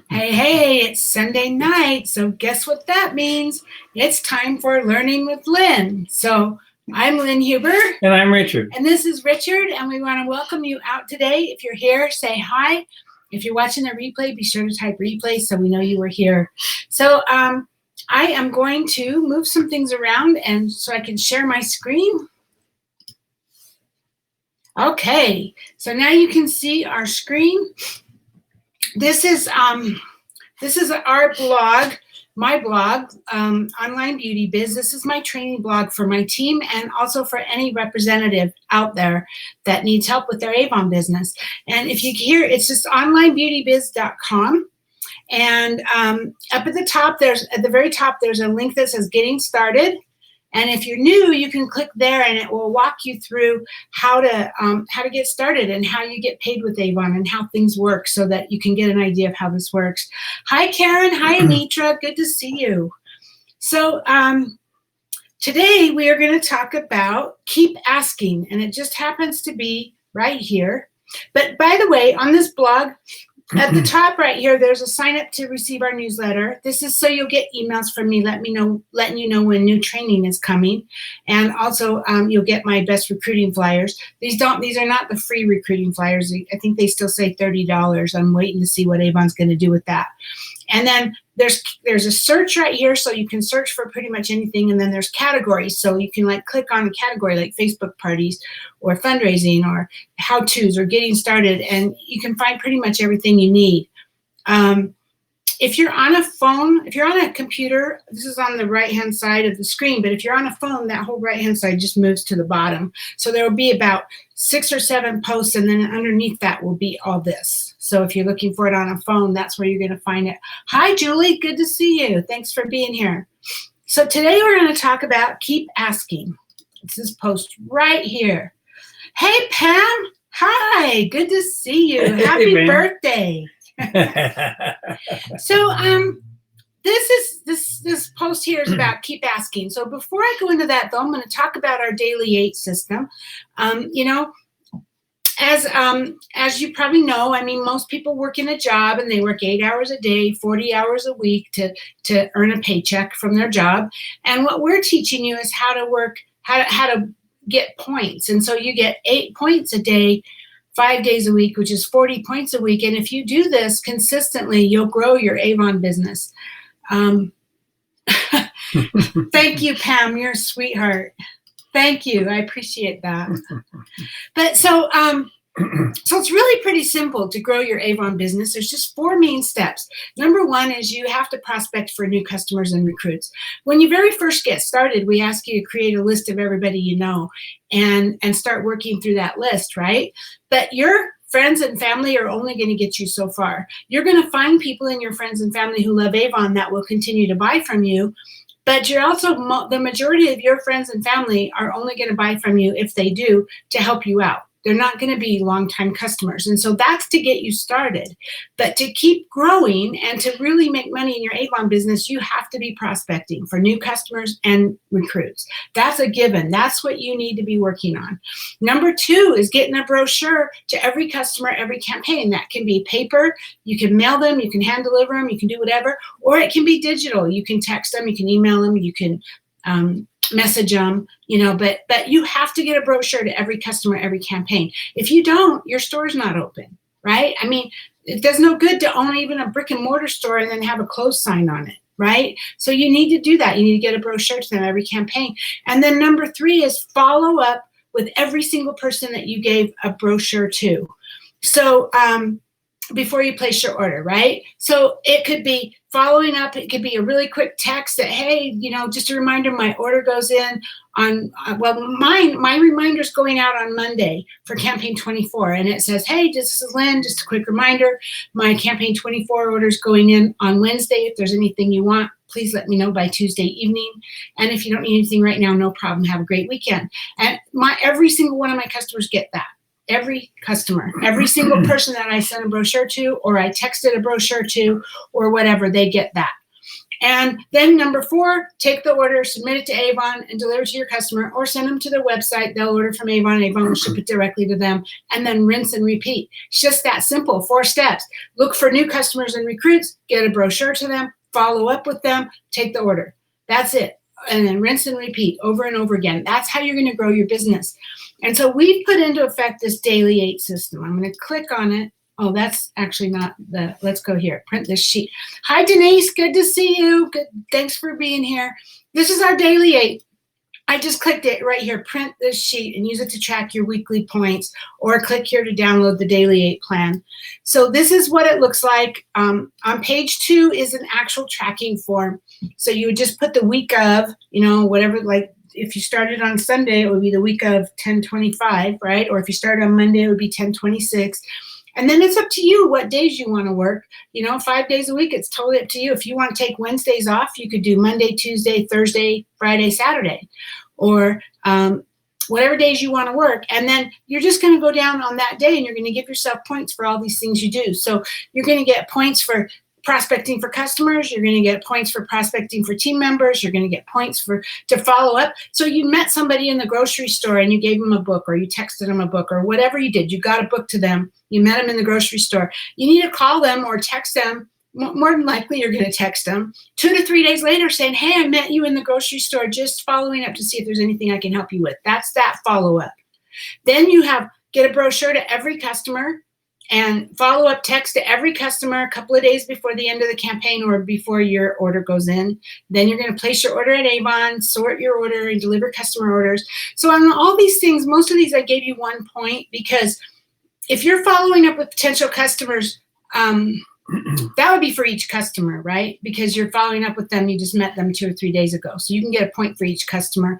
Hey, it's Sunday night, so guess what that means? It's time for Learning with Lynn. So I'm Lynn Huber. And I'm Richard. And this is Richard, and we want to welcome you out today. If you're here, say hi. If you're watching the replay, be sure to type replay so we know you were here. So I am going to move some things around and so I can share my screen. Okay, so now you can see our screen. This is our blog, my blog, Online Beauty Biz. This is my training blog for my team and also for any representative out there that needs help with their Avon business. And if you hear, it's just onlinebeautybiz.com. And up at the very top, there's a link that says Getting Started. And if you're new, you can click there and it will walk you through how to get started and how you get paid with Avon and how things work so that you can get an idea of how this works. Hi, Karen. Hi, Anitra. Good to see you. So today we are going to talk about keep asking, and it just happens to be right here. But by the way, on this blog, at the top right here, there's a sign up to receive our newsletter. This is so you'll get emails from me letting you know when new training is coming. And also you'll get my best recruiting flyers. These are not the free recruiting flyers. I think they still say $30. I'm waiting to see what Avon's going to do with that. And then there's a search right here, so you can search for pretty much anything. And then there's categories, so you can click on a category like Facebook parties or fundraising or how-tos or getting started, and you can find pretty much everything you need. If you're on a phone, if you're on a computer, this is on the right-hand side of the screen, but if you're on a phone, that whole right-hand side just moves to the bottom. So there will be about 6 or 7 posts, and then underneath that will be all this. So if you're looking for it on a phone, that's where you're going to find it. Hi, Julie. Good to see you. Thanks for being here. So today we're going to talk about keep asking. It's this post right here. Hey, Pam. Hi. Good to see you. Happy birthday. So this post here is about keep asking. So before I go into that, though, I'm going to talk about our daily 8 system. As you probably know, I mean, most people work in a job and they work 8 hours a day, 40 hours a week to earn a paycheck from their job. And what we're teaching you is how to get points. And so you get 8 points a day, 5 days a week, which is 40 points a week. And if you do this consistently, you'll grow your Avon business. Thank you, Pam. You're a sweetheart. Thank you. I appreciate that. But so it's really pretty simple to grow your Avon business. There's just 4 main steps. Number 1 is you have to prospect for new customers and recruits. When you very first get started, we ask you to create a list of everybody you know and start working through that list, right? But your friends and family are only going to get you so far. You're going to find people in your friends and family who love Avon that will continue to buy from you. But you're also, the majority of your friends and family are only going to buy from you, if they do, to help you out. They're not going to be longtime customers. And so that's to get you started. But to keep growing and to really make money in your Avon business, you have to be prospecting for new customers and recruits. That's a given. That's what you need to be working on. Number 2 is getting a brochure to every customer, every campaign. That can be paper. You can mail them. You can hand deliver them. You can do whatever. Or it can be digital. You can text them. You can email them. You can message them, but you have to get a brochure to every customer, every campaign. If you don't, your store's not open, right? I mean, it does no good to own even a brick and mortar store and then have a close sign on it, right? So you need to do that. You need to get a brochure to them every campaign. And then number 3 is follow up with every single person that you gave a brochure to. So before you place your order, right? So it could be following up. It could be a really quick text that, hey, just a reminder, my order goes in on, my reminder's going out on Monday for campaign 24. And it says, hey, this is Lynn, just a quick reminder, my campaign 24 order's going in on Wednesday. If there's anything you want, please let me know by Tuesday evening. And if you don't need anything right now, no problem. Have a great weekend. And every single one of my customers get that. Every customer, every single person that I sent a brochure to, or I texted a brochure to, or whatever, they get that. And then number 4, take the order, submit it to Avon, and deliver it to your customer, or send them to their website. They'll order from Avon. Avon will ship it directly to them, and then rinse and repeat. It's just that simple. 4 steps. Look for new customers and recruits, get a brochure to them, follow up with them, take the order. That's it. And then rinse and repeat over and over again. That's how you're going to grow your business. And so we've put into effect this Daily 8 system. I'm going to click on it. Oh, that's actually not the, let's go here, print this sheet. Hi, Denise, good to see you. Good, thanks for being here. This is our Daily 8. I just clicked it right here, print this sheet and use it to track your weekly points, or click here to download the Daily 8 plan. So this is what it looks like. On page 2 is an actual tracking form. So you would just put the week of, whatever, like if you started on Sunday, it would be the week of 10/25, right? Or if you started on Monday, it would be 10/26. And then it's up to you what days you want to work. 5 days a week, it's totally up to you. If you want to take Wednesdays off, you could do Monday, Tuesday, Thursday, Friday, Saturday, or whatever days you want to work. And then you're just going to go down on that day and you're going to give yourself points for all these things you do. So you're going to get points for prospecting for customers. You're going to get points for prospecting for team members. You're going to get points to follow up. So you met somebody in the grocery store and you gave them a book, or you texted them a book, or whatever you did. You got a book to them. You met them in the grocery store. You need to call them or text them. More than likely, you're going to text them 2 to 3 days later saying, hey, I met you in the grocery store, just following up to see if there's anything I can help you with. That's that follow-up. Then you get a brochure to every customer and follow-up text to every customer a couple of days before the end of the campaign or before your order goes in. Then you're going to place your order at Avon, sort your order, and deliver customer orders. So on all these things, most of these I gave you 1 point, because if you're following up with potential customers, that would be for each customer, right? Because you're following up with them. You just met them 2 or 3 days ago. So you can get a point for each customer.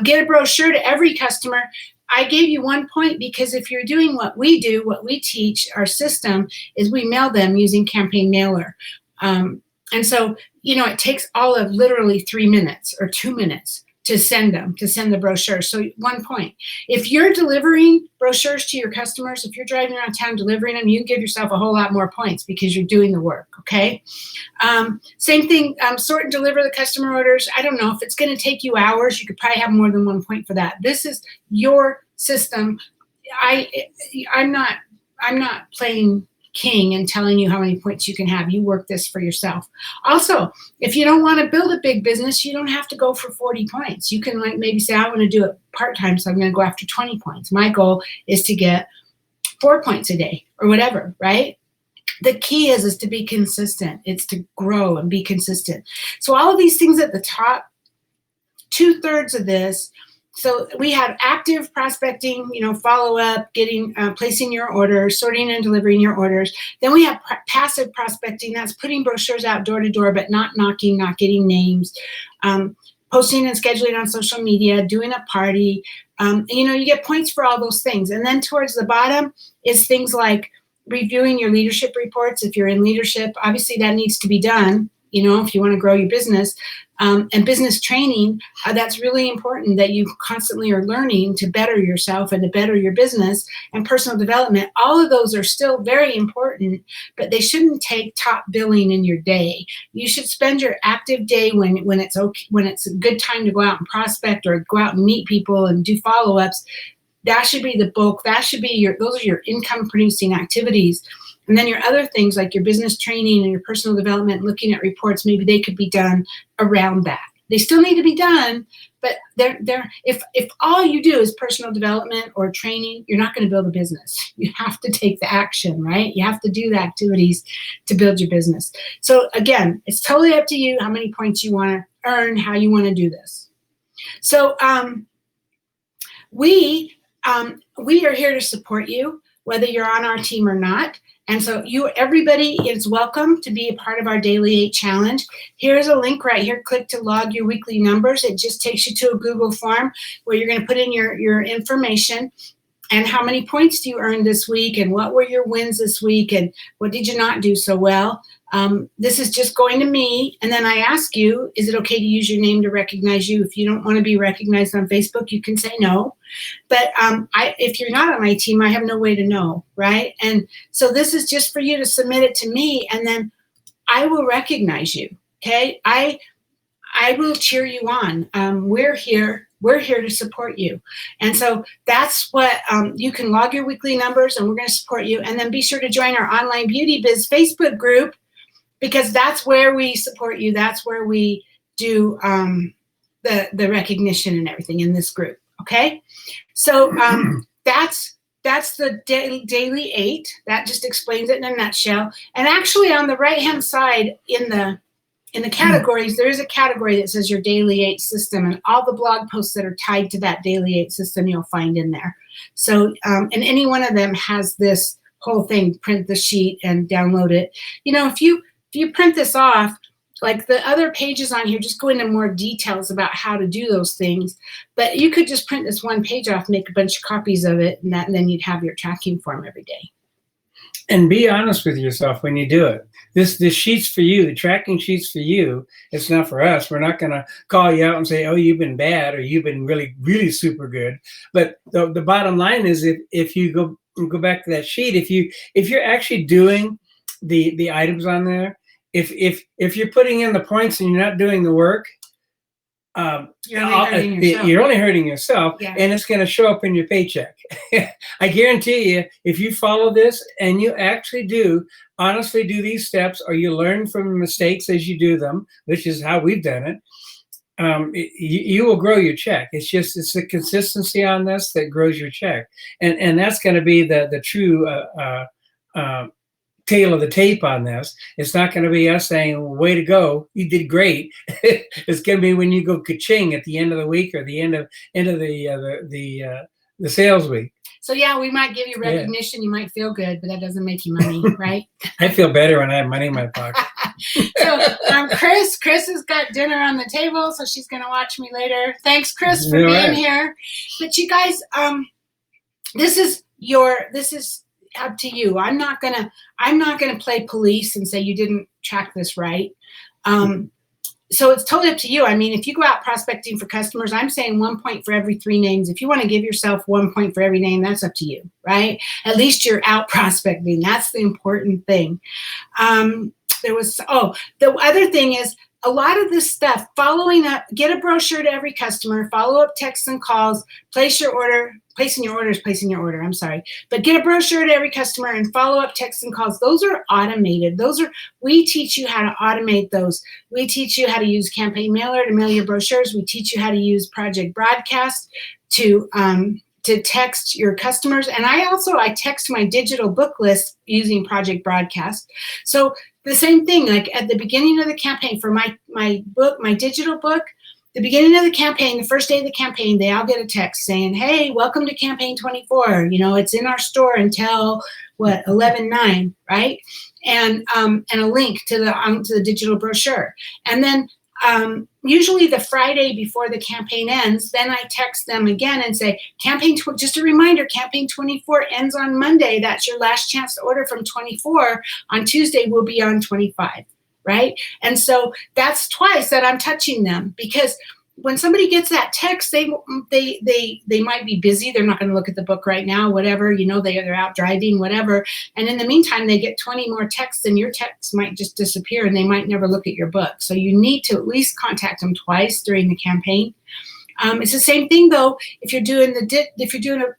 Get a brochure to every customer. I gave you 1 point because if you're doing what we do, what we teach, our system is we mail them using Campaign Mailer. And so, it takes all of literally 3 minutes or 2 minutes to send the brochure. So 1 point. If you're delivering brochures to your customers, if you're driving around town delivering them, you can give yourself a whole lot more points because you're doing the work, okay? Same thing, sort and deliver the customer orders. I don't know if it's gonna take you hours, you could probably have more than 1 point for that. This is your system. I'm not playing king and telling you how many points you can have. You work this for yourself. Also, if you don't want to build a big business, you don't have to go for 40 points. You can maybe say, I want to do it part-time, so I'm going to go after 20 points. My goal is to get 4 points a day or whatever, right? The key is to be consistent. It's to grow and be consistent. So all of these things at the top, 2/3 of this. So we have active prospecting, follow up, placing your orders, sorting and delivering your orders. Then we have passive prospecting. That's putting brochures out door to door, but not knocking, not getting names, posting and scheduling on social media, doing a party. You get points for all those things. And then towards the bottom is things like reviewing your leadership reports. If you're in leadership, obviously that needs to be done, if you want to grow your business. And business training, that's really important that you constantly are learning to better yourself and to better your business, and personal development. All of those are still very important, but they shouldn't take top billing in your day. You should spend your active day when it's okay, when it's a good time to go out and prospect or go out and meet people and do follow-ups. That should be the bulk. That should be those are your income producing activities. And then your other things like your business training and your personal development, looking at reports, maybe they could be done around that. They still need to be done, but if all you do is personal development or training, you're not going to build a business. You have to take the action, right? You have to do the activities to build your business. So again, it's totally up to you how many points you want to earn, how you want to do this. So we are here to support you, whether you're on our team or not. And so everybody is welcome to be a part of our Daily 8 challenge. Here's a link right here. Click to log your weekly numbers. It just takes you to a Google form where you're going to put in your information and how many points do you earn this week and what were your wins this week and what did you not do so well. This is just going to me, and then I ask you, is it okay to use your name to recognize you? If you don't want to be recognized on Facebook, you can say no. But if you're not on my team, I have no way to know, right? And so this is just for you to submit it to me, and then I will recognize you. Okay. I will cheer you on. We're here. We're here to support you. And so that's what you can log your weekly numbers, and we're going to support you. And then be sure to join our Online Beauty Biz Facebook group, because that's where we support you. That's where we do the recognition and everything in this group. Okay. So that's the daily 8. That just explains it in a nutshell. And actually on the right-hand side in the categories, there is a category that says your daily 8 system, and all the blog posts that are tied to that daily 8 system you'll find in there. So, and any one of them has this whole thing, print the sheet and download it. You know, if you print this off, like the other pages on here just go into more details about how to do those things, but you could just print this one page off, make a bunch of copies of it, and then you'd have your tracking form every day. And be honest with yourself when you do it. This sheet's for you. The tracking sheet's for you. It's not for us. We're not going to call you out and say, oh, you've been bad or you've been really, really super good. But the bottom line is if you go back to that sheet, if you're actually doing the items on there, if you're putting in the points and you're not doing the work, you're only hurting yourself, yeah. And it's going to show up in your paycheck. I guarantee you, if you follow this and you actually honestly do these steps, or you learn from mistakes as you do them, which is how we've done it, you will grow your check. It's the consistency on this that grows your check, and that's going to be the true tail of the tape on this. It's not going to be us saying, way to go, you did great. It's going to be when you go ka-ching at the end of the week or the end of the sales week. So yeah, we might give you recognition. Yeah. You might feel good, but that doesn't make you money, right? I feel better when I have money in my pocket. So Chris has got dinner on the table, so she's going to watch me later. Thanks, Chris, for being here. But you guys, this is up to you. I'm not gonna play police and say you didn't track this right. So it's totally up to you. I mean, if you go out prospecting for customers, I'm saying 1 point for every 3 names. If you want to give yourself 1 point for every name, that's up to you, right? At least you're out prospecting. That's the important thing. The other thing is, a lot of this stuff, following up, get a brochure to every customer, follow up texts and calls, placing your order, I'm sorry. But get a brochure to every customer and follow up texts and calls. Those are automated. We teach you how to automate those. We teach you how to use Campaign Mailer to mail your brochures. We teach you how to use Project Broadcast to text your customers. And I text my digital book list using Project Broadcast. So the same thing, like at the beginning of the campaign for my book, my digital book, the beginning of the campaign, the first day of the campaign, they all get a text saying, hey, welcome to campaign 24. You know, it's in our store until 11/9, right? And a link to the digital brochure. And then usually the Friday before the campaign ends, then I text them again and say, just a reminder, campaign 24 ends on Monday. That's your last chance to order from 24. On Tuesday, we'll be on 25, right? And so that's twice that I'm touching them, because when somebody gets that text, they might be busy. They're not going to look at the book right now, whatever, you know, they're out driving, whatever. And in the meantime, they get 20 more texts, and your text might just disappear and they might never look at your book. So you need to at least contact them twice during the campaign. It's the same thing though. If you're doing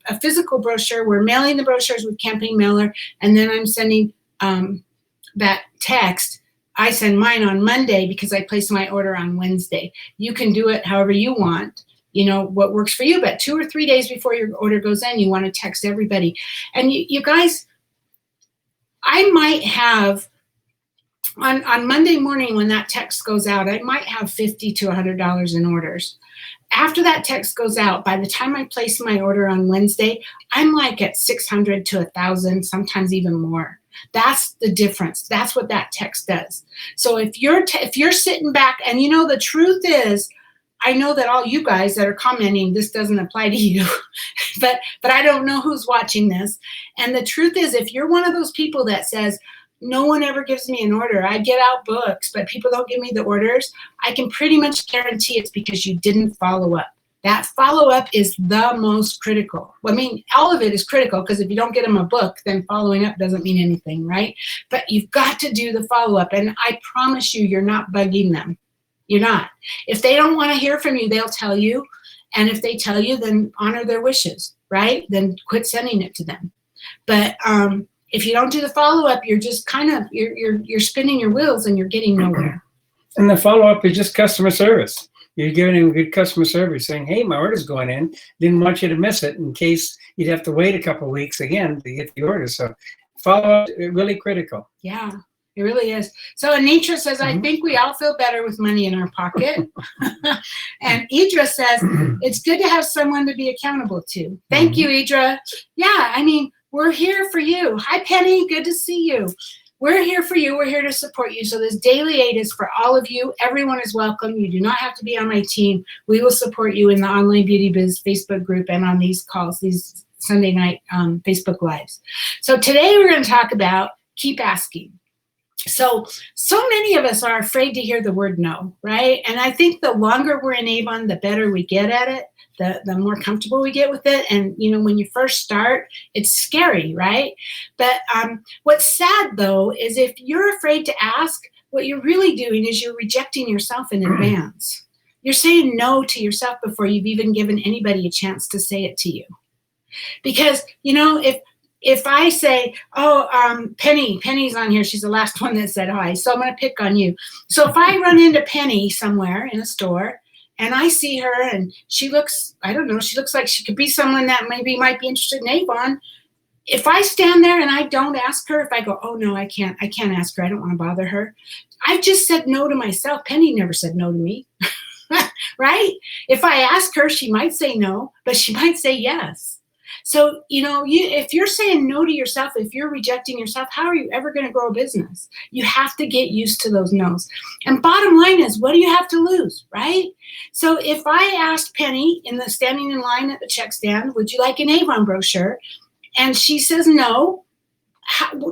a physical brochure, we're mailing the brochures with Campaign Mailer, and then I'm sending that text. I send mine on Monday because I place my order on Wednesday. You can do it however you want, you know, what works for you. But 2 or 3 days before your order goes in, you want to text everybody. And you guys, I might have, on Monday morning when that text goes out, I might have $50 to $100 in orders. After that text goes out, by the time I place my order on Wednesday, I'm like at 600 to 1,000, sometimes even more. That's the difference. That's what that text does. So if you're sitting back, and you know, the truth is, I know that all you guys that are commenting, this doesn't apply to you, but I don't know who's watching this. And the truth is, if you're one of those people that says, no one ever gives me an order, I get out books, but people don't give me the orders, I can pretty much guarantee it's because you didn't follow up. That follow-up is the most critical. I mean, all of it is critical because if you don't get them a book, then following up doesn't mean anything, right? But you've got to do the follow-up. And I promise you, you're not bugging them. You're not. If they don't want to hear from you, they'll tell you. And if they tell you, then honor their wishes, right? Then quit sending it to them. But if you don't do the follow-up, you're just kind of, you're spinning your wheels and you're getting nowhere. And the follow-up is just customer service. You're giving them good customer service, saying, hey, my order's going in. Didn't want you to miss it in case you'd have to wait a couple of weeks again to get the order. So follow-up is really critical. Yeah, it really is. So Anitra says, I think we all feel better with money in our pocket. And Idra says, it's good to have someone to be accountable to. Thank you, Idra. Yeah, I mean, we're here for you. Hi, Penny. Good to see you. We're here for you. We're here to support you. So this daily aid is for all of you. Everyone is welcome. You do not have to be on my team. We will support you in the Online Beauty Biz Facebook group and on these calls, these Sunday night Facebook Lives. So today we're going to talk about keep asking. So many of us are afraid to hear the word no, right? And I think the longer we're in Avon, the better we get at it. The more comfortable we get with it. And, you know, when you first start, it's scary, right? But what's sad, though, is if you're afraid to ask, what you're really doing is you're rejecting yourself in advance. You're saying no to yourself before you've even given anybody a chance to say it to you. Because, you know, if I say, Penny's on here. She's the last one that said hi. So I'm going to pick on you. So if I run into Penny somewhere in a store, and I see her and she looks, I don't know, she looks like she could be someone that maybe might be interested in Avon. If I stand there and I don't ask her, if I go, oh no, I can't ask her, I don't want to bother her. I've just said no to myself. Penny never said no to me, right? If I ask her, she might say no, but she might say yes. So, you know, if you're saying no to yourself, if you're rejecting yourself, how are you ever going to grow a business? You have to get used to those no's. And bottom line is, what do you have to lose, right? So if I asked Penny standing in line at the check stand, would you like an Avon brochure? And she says no.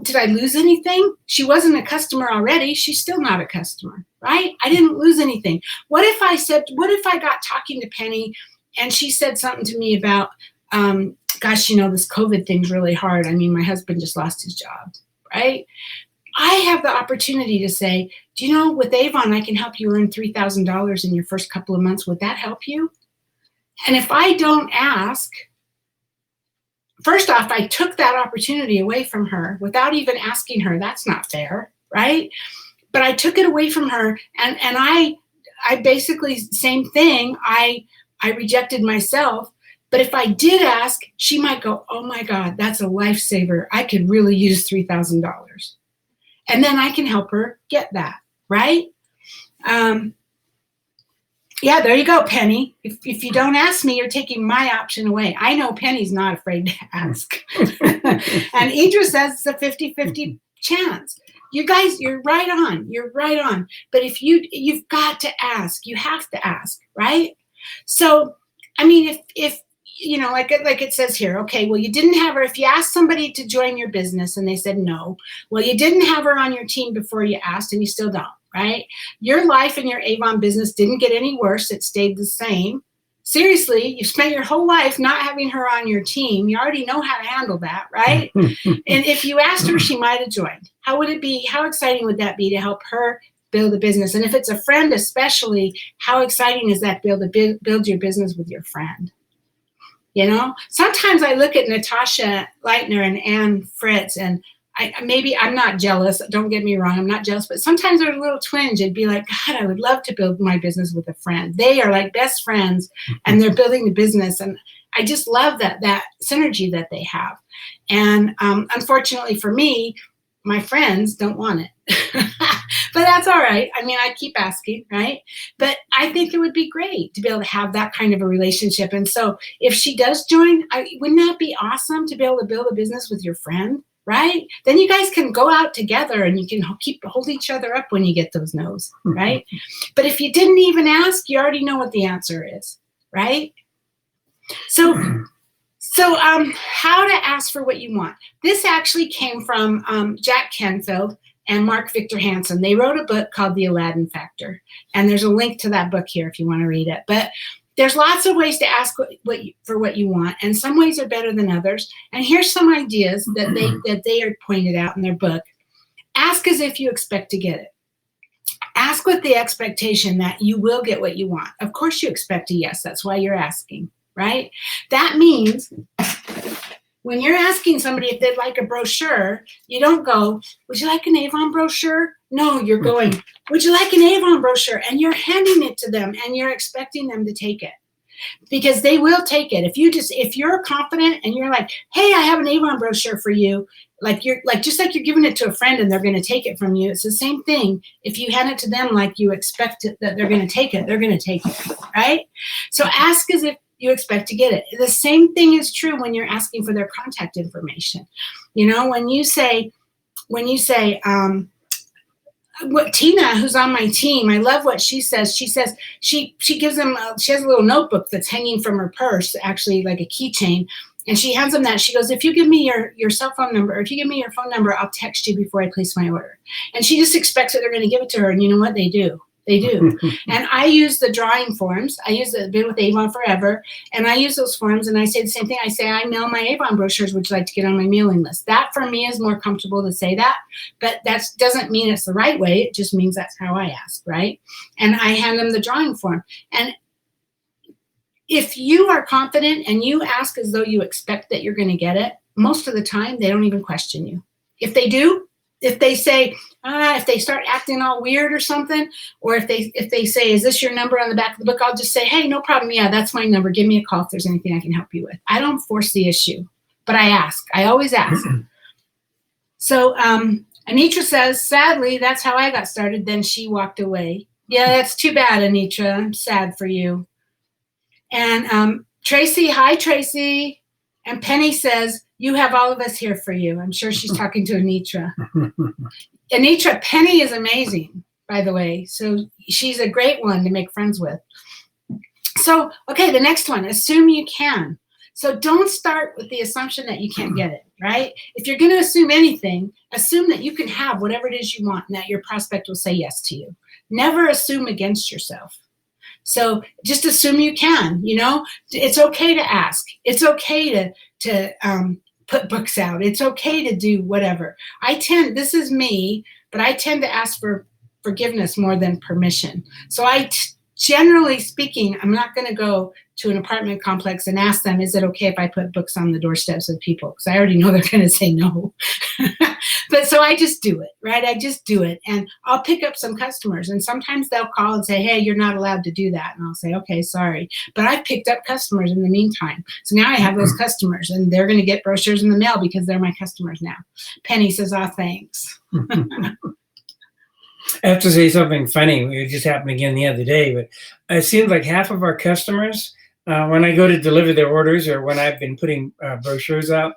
Did I lose anything? She wasn't a customer already. She's still not a customer, right? I didn't lose anything. What if I got talking to Penny and she said something to me about, gosh, you know, this COVID thing's really hard. I mean, my husband just lost his job, right? I have the opportunity to say, do you know, with Avon, I can help you earn $3,000 in your first couple of months. Would that help you? And if I don't ask, first off, I took that opportunity away from her without even asking her. That's not fair, right? But I took it away from her, and I basically, same thing, I rejected myself. But if I did ask, she might go, oh my God, that's a lifesaver. I could really use $3,000. And then I can help her get that, right? Yeah, there you go, Penny. If you don't ask me, you're taking my option away. I know Penny's not afraid to ask. And Idra says it's a 50-50 chance. You guys, you're right on. You're right on. But if you've got to ask. You have to ask, right? So, I mean, if you know, like it says here, okay, well, you didn't have her. If you asked somebody to join your business and they said no, well, you didn't have her on your team before you asked, and you still don't, right? Your life and your Avon business didn't get any worse. It stayed the same. Seriously, you spent your whole life not having her on your team. You already know how to handle that, right? And if you asked her, she might have joined. How would it be? How exciting would that be to help her build a business? And if it's a friend especially, how exciting is that to build your business with your friend? You know, sometimes I look at Natasha Leitner and Anne Fritz, and I'm not jealous. Don't get me wrong. I'm not jealous, but sometimes there's a little twinge. It'd be like, God, I would love to build my business with a friend. They are like best friends and they're building the business. And I just love that synergy that they have. And unfortunately for me, my friends don't want it. But that's all right. I mean, I keep asking, right? But I think it would be great to be able to have that kind of a relationship. And so if she does join, wouldn't that be awesome to be able to build a business with your friend, right? Then you guys can go out together and you can hold each other up when you get those no's, right? But if you didn't even ask, you already know what the answer is, right? So how to ask for what you want. This actually came from Jack Canfield and Mark Victor Hansen. They wrote a book called The Aladdin Factor. And there's a link to that book here if you want to read it. But There's lots of ways to ask for what you want, and some ways are better than others. And here's some ideas that they are pointed out in their book. Ask as if you expect to get it. Ask with the expectation that you will get what you want. Of course you expect a yes. That's why you're asking, right? That means when you're asking somebody if they'd like a brochure, you don't go, would you like an Avon brochure? No, you're going, would you like an Avon brochure? And you're handing it to them and you're expecting them to take it. Because they will take it. If you're confident and you're like, hey, I have an Avon brochure for you, just like you're giving it to a friend and they're going to take it from you. It's the same thing. If you hand it to them like you expect it, that they're going to take it, they're going to take it, right? So ask as if you expect to get it. The same thing is true when you're asking for their contact information. You know, when you say, what Tina, who's on my team, I love what she says. She says she gives them, she has a little notebook that's hanging from her purse, actually like a keychain. And she hands them that. She goes, if you give me your cell phone number, or if you give me your phone number, I'll text you before I place my order. And she just expects that they're going to give it to her. And you know what? They do. They do. And I use the drawing forms. I use the been with Avon forever. And I use those forms and I say the same thing. I say, I mail my Avon brochures. Would you like to get on my mailing list? That for me is more comfortable to say that. But that doesn't mean it's the right way. It just means that's how I ask, right? And I hand them the drawing form. And if you are confident and you ask as though you expect that you're going to get it, most of the time they don't even question you. If they do, if they say, if they start acting all weird or something, or if they say, is this your number on the back of the book? I'll just say, hey, no problem. Yeah, that's my number. Give me a call if there's anything I can help you with. I don't force the issue, but I ask. I always ask. So Anitra says, sadly, that's how I got started. Then she walked away. Yeah, that's too bad, Anitra. I'm sad for you. And Tracy, hi, Tracy. And Penny says, you have all of us here for you. I'm sure she's talking to Anitra. Anitra, Penny is amazing, by the way. So she's a great one to make friends with. So, okay, the next one, assume you can. So don't start with the assumption that you can't get it, right? If you're going to assume anything, assume that you can have whatever it is you want and that your prospect will say yes to you. Never assume against yourself. So just assume you can, you know, it's okay to ask. It's okay to put books out. It's okay to do whatever. This is me, but I tend to ask for forgiveness more than permission. So generally speaking, I'm not going to go to an apartment complex and ask them, is it okay if I put books on the doorsteps of people? Because I already know they're going to say no. But so I just do it, right? I just do it. And I'll pick up some customers. And sometimes they'll call and say, hey, you're not allowed to do that. And I'll say, okay, sorry. But I've picked up customers in the meantime. So now I have those customers and they're going to get brochures in the mail because they're my customers now. Penny says, oh, thanks. I have to say something funny. It just happened again the other day, but it seems like half of our customers, when I go to deliver their orders or when I've been putting brochures out,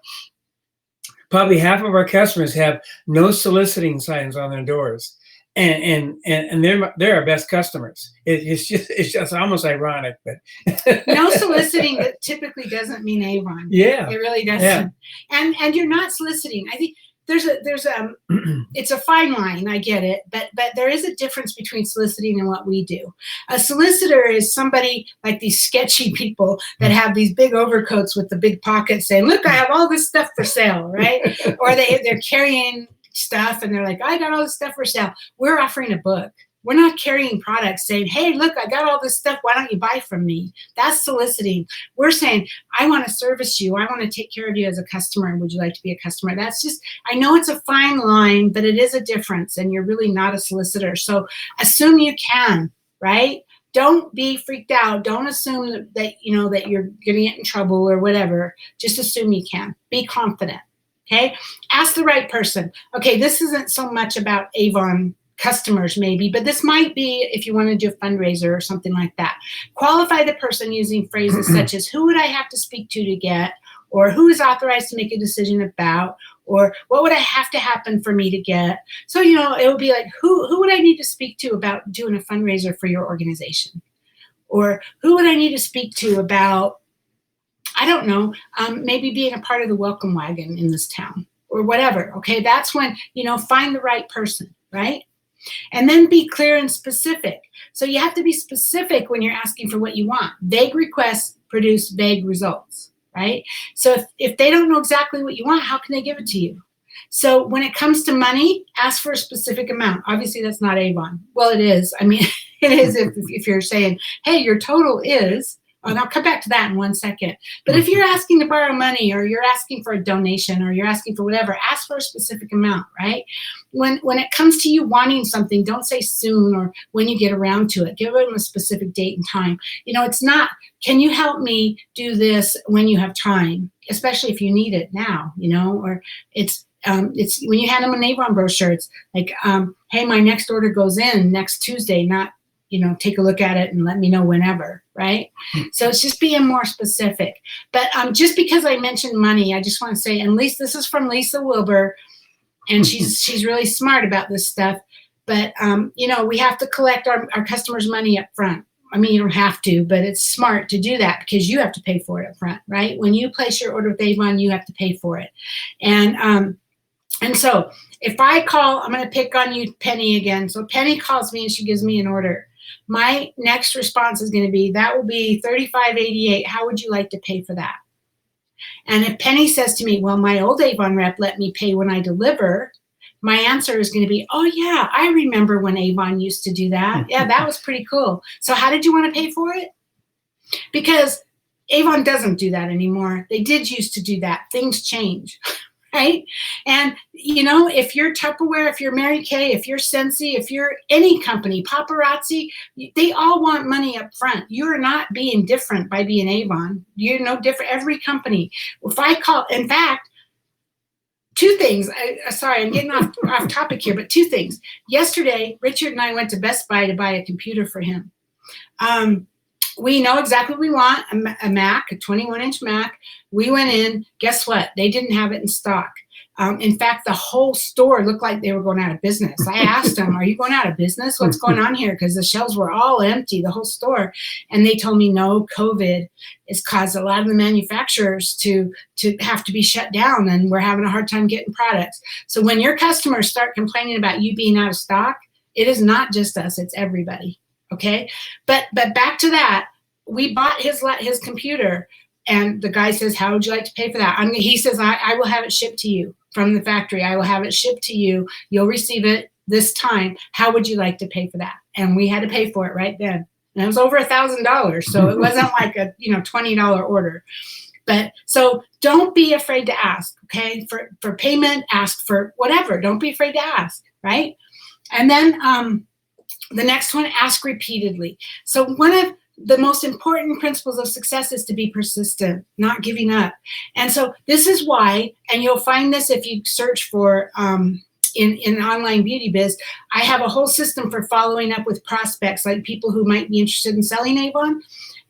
probably half of our customers have no soliciting signs on their doors, and they're our best customers. It's just almost ironic, but no soliciting typically doesn't mean Avon. Yeah, it really doesn't. Yeah. And you're not soliciting. I think it's a fine line. I get it, but there is a difference between soliciting and what we do. A solicitor is somebody like these sketchy people that have these big overcoats with the big pockets saying, look, I have all this stuff for sale, right? Or they're carrying stuff and they're like, I got all this stuff for sale. We're offering a book. We're not carrying products saying, hey, look, I got all this stuff. Why don't you buy from me? That's soliciting. We're saying, I want to service you. I want to take care of you as a customer. Would you like to be a customer? That's just, I know it's a fine line, but it is a difference. And you're really not a solicitor. So assume you can, right? Don't be freaked out. Don't assume that you're going to get in trouble or whatever. Just assume you can. Be confident. Okay. Ask the right person. Okay. This isn't so much about Avon customers maybe, but this might be if you want to do a fundraiser or something like that. Qualify the person using phrases such as, who would I have to speak to get, or who is authorized to make a decision about, or what would I have to happen for me to get? So, it would be like, who would I need to speak to about doing a fundraiser for your organization? Or who would I need to speak to about, I don't know, maybe being a part of the welcome wagon in this town or whatever. Okay. That's when, find the right person, right? And then be clear and specific. So you have to be specific when you're asking for what you want. Vague requests produce vague results, right? So if they don't know exactly what you want, how can they give it to you? So when it comes to money, ask for a specific amount. Obviously, that's not Avon. Well, it is. I mean, it is if you're saying, hey, your total is, and I'll come back to that in 1 second. But if you're asking to borrow money, or you're asking for a donation, or you're asking for whatever, ask for a specific amount, right? When it comes to you wanting something, don't say soon or when you get around to it. Give them a specific date and time. You know, it's not, can you help me do this when you have time, especially if you need it now, you know, or it's when you hand them an Avon brochure, it's like, hey, my next order goes in next Tuesday, not, you know, take a look at it and let me know whenever, right? So it's just being more specific. But just because I mentioned money, I just want to say, and this is from Lisa Wilbur, and she's really smart about this stuff. But, you know, we have to collect our customers' money up front. I mean, you don't have to, but it's smart to do that because you have to pay for it up front, right? When you place your order with Avon, you have to pay for it. And so if I call, I'm going to pick on you, Penny, again. So Penny calls me and she gives me an order. My next response is going to be, that will be $35.88. How would you like to pay for that? And if Penny says to me, well, my old Avon rep let me pay when I deliver, my answer is going to be, oh, yeah, I remember when Avon used to do that. Yeah, that was pretty cool. So how did you want to pay for it? Because Avon doesn't do that anymore. They did used to do that. Things change. Right? And, you know, if you're Tupperware, if you're Mary Kay, if you're Scentsy, if you're any company, Paparazzi, they all want money up front. You're not being different by being Avon. You're no different. Every company. If I call, in fact, two things. Sorry, I'm getting off topic here, but two things. Yesterday, Richard and I went to Best Buy to buy a computer for him. We know exactly what we want, a Mac, a 21-inch Mac. We went in, guess what? They didn't have it in stock. In fact, the whole store looked like they were going out of business. I asked them, are you going out of business? What's going on here? Because the shelves were all empty, the whole store. And they told me, no, COVID has caused a lot of the manufacturers to have to be shut down, and we're having a hard time getting products. So when your customers start complaining about you being out of stock, it is not just us, it's everybody. Okay, but back to that, we bought his computer, and the guy says, how would you like to pay for that? He says, I will have it shipped to you from the factory. I will have it shipped to you. You'll receive it this time. How would you like to pay for that? And we had to pay for it right then. And it was over $1,000. So it wasn't like a $20 order. But so don't be afraid to ask, okay? For payment, ask for whatever. Don't be afraid to ask, right? And then the next one, ask repeatedly. So one of the most important principles of success is to be persistent, not giving up. And so this is why, and you'll find this if you search for in online beauty biz, I have a whole system for following up with prospects, like people who might be interested in selling Avon.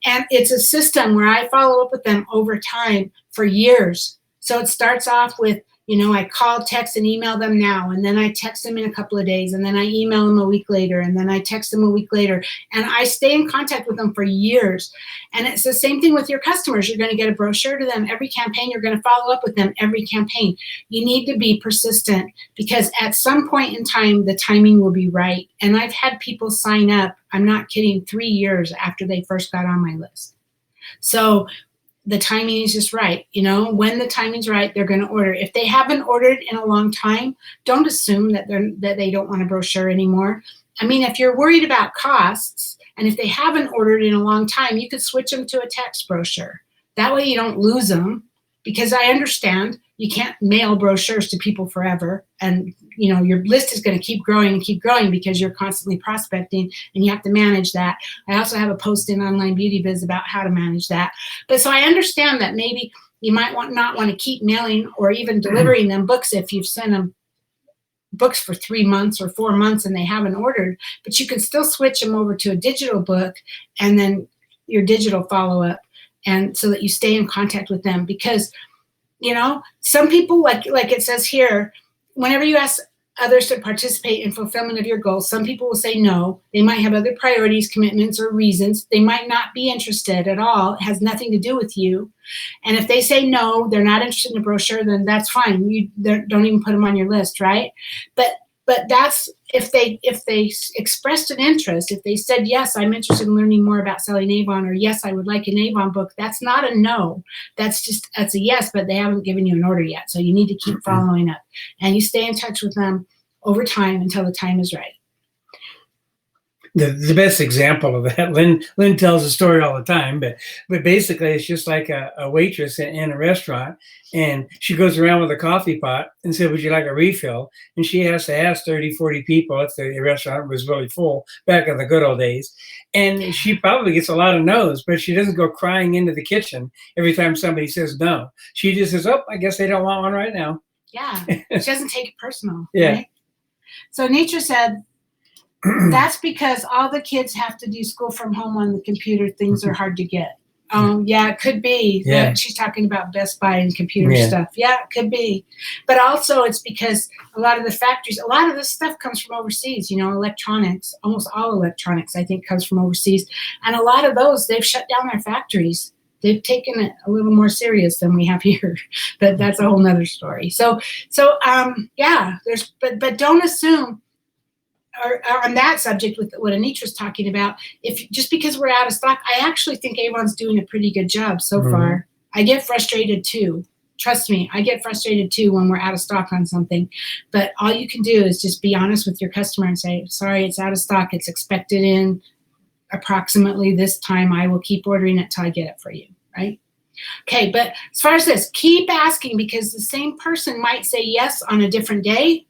And it's a system where I follow up with them over time for years. So it starts off with, I call, text, and email them now. And then I text them in a couple of days. And then I email them a week later. And then I text them a week later. And I stay in contact with them for years. And it's the same thing with your customers. You're going to get a brochure to them every campaign. You're going to follow up with them every campaign. You need to be persistent, because at some point in time, the timing will be right. And I've had people sign up, I'm not kidding, 3 years after they first got on my list. So the timing is just right. When the timing's right, they're going to order. If they haven't ordered in a long time, don't assume that they don't want a brochure anymore. I mean, if you're worried about costs, and if they haven't ordered in a long time, you could switch them to a text brochure. That way you don't lose them, because I understand you can't mail brochures to people forever. And, your list is going to keep growing and keep growing because you're constantly prospecting, and you have to manage that. I also have a post in Online Beauty Biz about how to manage that. But so I understand that maybe you might not want to keep mailing or even delivering them books if you've sent them books for 3 months or 4 months and they haven't ordered, but you can still switch them over to a digital book and then your digital follow-up, and so that you stay in contact with them. Because some people, like it says here, whenever you ask others to participate in fulfillment of your goals, some people will say no. They might have other priorities, commitments, or reasons. They might not be interested at all. It has nothing to do with you. And if they say no, they're not interested in a brochure, then that's fine. You don't even put them on your list, right? But but that's if they expressed an interest, if they said, yes, I'm interested in learning more about selling Avon, or yes, I would like an Avon book, that's not a no. That's a yes, but they haven't given you an order yet. So you need to keep following up, and you stay in touch with them over time until the time is right. The best example of that, Lynn tells the story all the time, but basically it's just like a waitress in a restaurant, and she goes around with a coffee pot and said, would you like a refill? And she has to ask 30, 40 people if the restaurant was really full back in the good old days. And she probably gets a lot of no's, but she doesn't go crying into the kitchen every time somebody says no. She just says, oh, I guess they don't want one right now. Yeah, she doesn't take it personal. Yeah. Right? So Nature said, that's because all the kids have to do school from home on the computer. Things are hard to get. Yeah, it could be. Yeah. She's talking about Best Buy and computer stuff. Yeah, it could be. But also it's because a lot of the factories, a lot of this stuff comes from overseas, electronics, almost all electronics, I think, comes from overseas. And a lot of those, they've shut down their factories. They've taken it a little more serious than we have here, but that's a whole nother story. So yeah, but don't assume, or on that subject with what Anitra's talking about, if just because we're out of stock, I actually think Avon's doing a pretty good job so far. I get frustrated too. Trust me, I get frustrated too when we're out of stock on something. But all you can do is just be honest with your customer and say, sorry, it's out of stock. It's expected in approximately this time. I will keep ordering it till I get it for you, right? Okay, but as far as this, keep asking, because the same person might say yes on a different day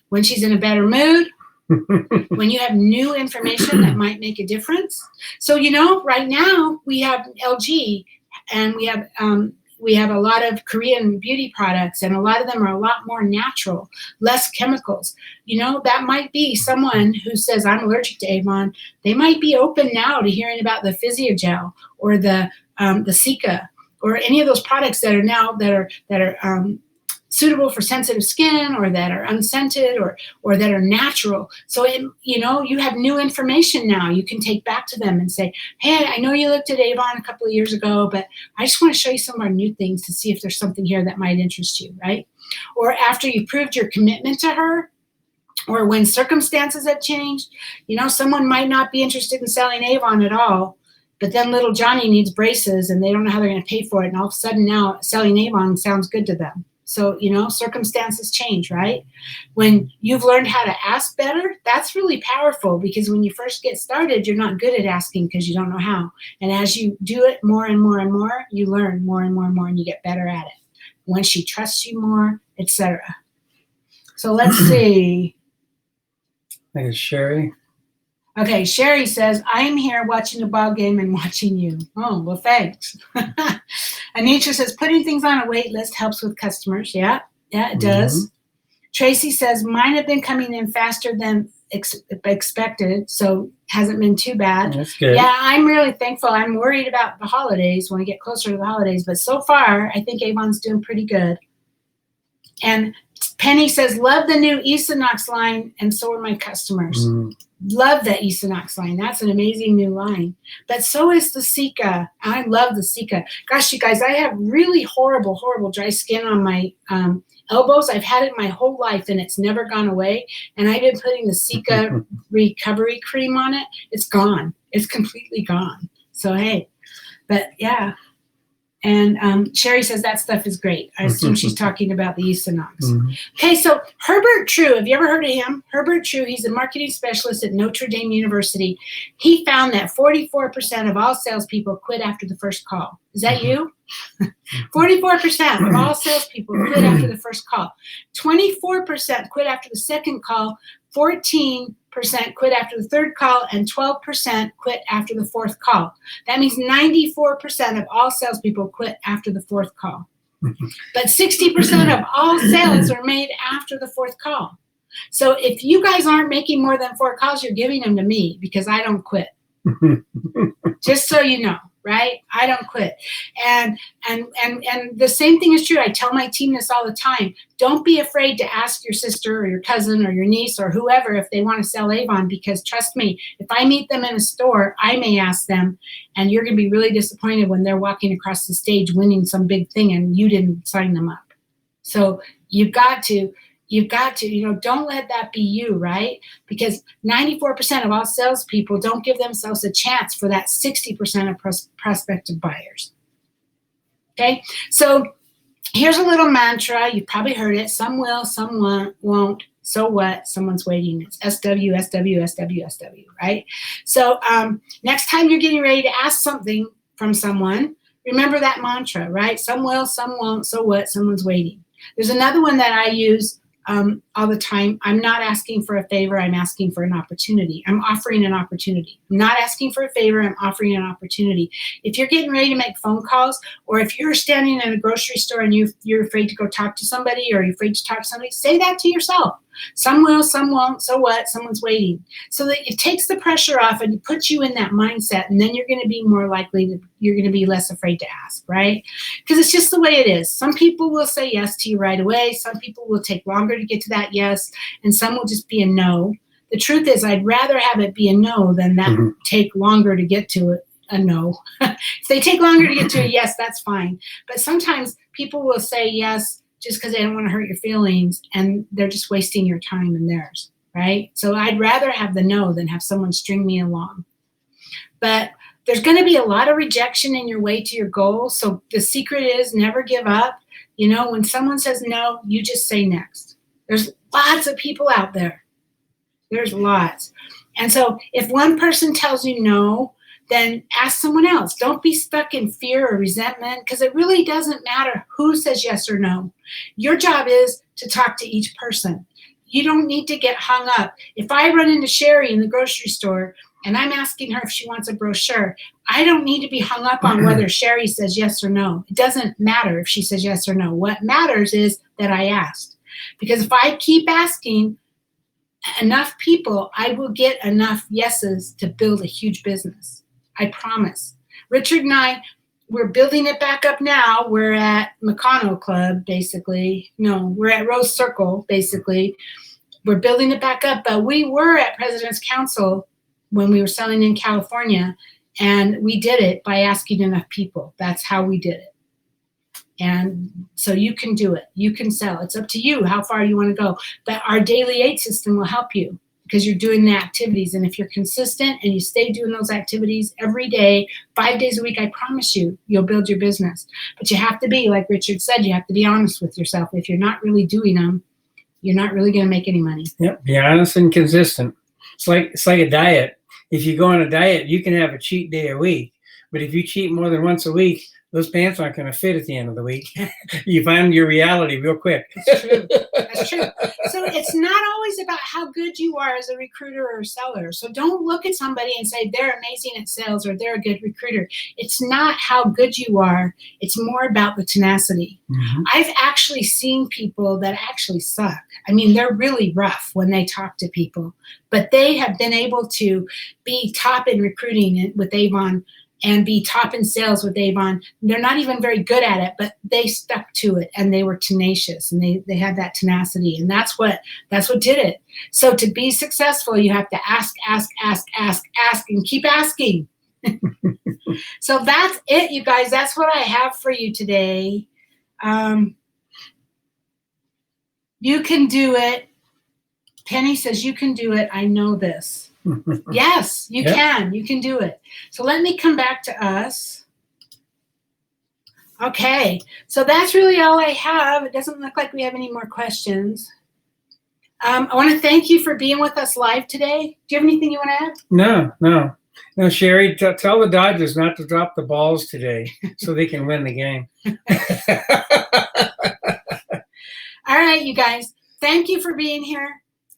when she's in a better mood. When you have new information that might make a difference. So, right now we have LG, and we have a lot of Korean beauty products, and a lot of them are a lot more natural, less chemicals. That might be someone who says, I'm allergic to Avon. They might be open now to hearing about the Physiogel or the Cica, or any of those products that are now that are suitable for sensitive skin, or that are unscented, or that are natural. So, you have new information now you can take back to them and say, hey, I know you looked at Avon a couple of years ago, but I just want to show you some of our new things to see if there's something here that might interest you, right? Or after you proved your commitment to her, or when circumstances have changed, someone might not be interested in selling Avon at all, but then little Johnny needs braces and they don't know how they're going to pay for it. And all of a sudden now selling Avon sounds good to them. So, circumstances change, right? When you've learned how to ask better, that's really powerful, because when you first get started, you're not good at asking because you don't know how. And as you do it more and more and more, you learn more and more and more, and you get better at it. When she trusts you more, etc. So let's see. I think it's Sherry. Okay, Sherry says, I'm here watching the ball game and watching you. Oh, well, thanks. Anitra says, putting things on a wait list helps with customers. Yeah, it does. Tracy says, mine have been coming in faster than expected, so hasn't been too bad. That's good. Yeah, I'm really thankful. I'm worried about the holidays when we get closer to the holidays, but so far, I think Avon's doing pretty good. And Penny says, love the new Equinox line, and so are my customers. Love that Equinox line. That's an amazing new line. But so is the Cica. I love the Cica. Gosh, you guys, I have really horrible, horrible dry skin on my elbows. I've had it my whole life, and it's never gone away. And I've been putting the Cica recovery cream on it. It's gone. It's completely gone. So, hey. But, yeah. And Sherry says that stuff is great. I assume she's talking about the Equinox. Okay, so Herbert True, have you ever heard of him? Herbert True, he's a marketing specialist at Notre Dame University. He found that 44% of all salespeople quit after the first call. Is that you? 44% of all salespeople quit after the first call. 24% quit after the second call. 14% quit after the third call, and 12% quit after the fourth call. That means 94% of all salespeople quit after the fourth call. But 60% of all sales are made after the fourth call. So if you guys aren't making more than 4 calls, you're giving them to me, because I don't quit. Just so you know, right? I don't quit. And the same thing is true. I tell my team this all the time. Don't be afraid to ask your sister or your cousin or your niece or whoever if they want to sell Avon, because trust me, if I meet them in a store, I may ask them, and you're going to be really disappointed when they're walking across the stage winning some big thing and you didn't sign them up. So you've got to You've got to, don't let that be you, right? Because 94% of all salespeople don't give themselves a chance for that 60% of prospective buyers. Okay, so here's a little mantra. You've probably heard it. Some will, some won't. So what? Someone's waiting. It's SW, SW, SW, SW, right? So next time you're getting ready to ask something from someone, remember that mantra, right? Some will, some won't. So what? Someone's waiting. There's another one that I use all the time. I'm not asking for a favor. I'm asking for an opportunity. I'm offering an opportunity. I'm not asking for a favor. I'm offering an opportunity. If you're getting ready to make phone calls, or if you're standing in a grocery store and you're afraid to go talk to somebody, or you're afraid to talk to somebody, say that to yourself. Some will, some won't. So what? Someone's waiting. So that it takes the pressure off and puts you in that mindset, and then you're going to be more likely you're going to be less afraid to ask, right? Because it's just the way it is. Some people will say yes to you right away. Some people will take longer to get to that yes, and some will just be a no. The truth is, I'd rather have it be a no than that take longer to get to it. A no. If they take longer to get to a yes, that's fine. But sometimes people will say yes just because they don't want to hurt your feelings, and they're just wasting your time and theirs, right? So I'd rather have the no than have someone string me along. But there's going to be a lot of rejection in your way to your goal. So the secret is never give up. When someone says no, you just say next. There's lots of people out there. There's lots. And so if one person tells you no, then ask someone else. Don't be stuck in fear or resentment, because it really doesn't matter who says yes or no. Your job is to talk to each person. You don't need to get hung up. If I run into Sherry in the grocery store and I'm asking her if she wants a brochure, I don't need to be hung up on whether Sherry says yes or no. It doesn't matter if she says yes or no. What matters is that I asked. Because if I keep asking enough people, I will get enough yeses to build a huge business. I promise. Richard and I, we're building it back up now. We're at Meccano Club, basically. No, we're at Rose Circle, basically. We're building it back up, but we were at President's Council when we were selling in California, and we did it by asking enough people. That's how we did it. And so you can do it. You can sell. It's up to you how far you want to go. But our daily aid system will help you, because you're doing the activities. And if you're consistent and you stay doing those activities every day, 5 days a week, I promise you'll build your business. But you have to be, like Richard said, you have to be honest with yourself. If you're not really doing them, you're not really going to make any money. Yep, be honest and consistent. It's like a diet. If you go on a diet, you can have a cheat day a week. But if you cheat more than once a week, those pants aren't going to fit at the end of the week. You find your reality real quick. That's true. That's true. So it's not always about how good you are as a recruiter or seller. So don't look at somebody and say they're amazing at sales or they're a good recruiter. It's not how good you are. It's more about the tenacity. Mm-hmm. I've actually seen people that actually suck. I mean, they're really rough when they talk to people, but they have been able to be top in recruiting with Avon and be top in sales with Avon. They're not even very good at it, but they stuck to it and they were tenacious and they had that tenacity. And that's what did it. So to be successful, you have to ask, and keep asking. So that's it, you guys. That's what I have for you today. You can do it. Penny says you can do it. I know this. Yes, you can. You can do it. So let me come back to us. Okay, so that's really all I have. It doesn't look like we have any more questions. I want to thank you for being with us live today. Do you have anything you want to add? No, Sherry, tell the Dodgers not to drop the balls today so they can win the game. All right, you guys. Thank you for being here.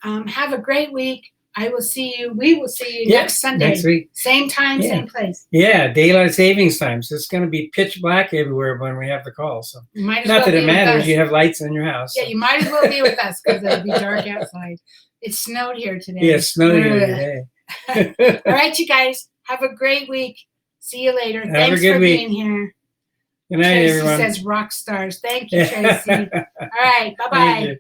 Have a great week. We will see you next Sunday. Next week. Same time, same place. Yeah, daylight savings time. So it's going to be pitch black everywhere when we have the call. So not that it matters. You have lights in your house. Yeah, you might as well be with us because it'll be dark outside. It snowed here today. Yeah, it snowed here today. All right, you guys. Have a great week. See you later. Thanks for being here. Good night, Tracy everyone. Says rock stars. Thank you, Tracy. All right. Bye-bye.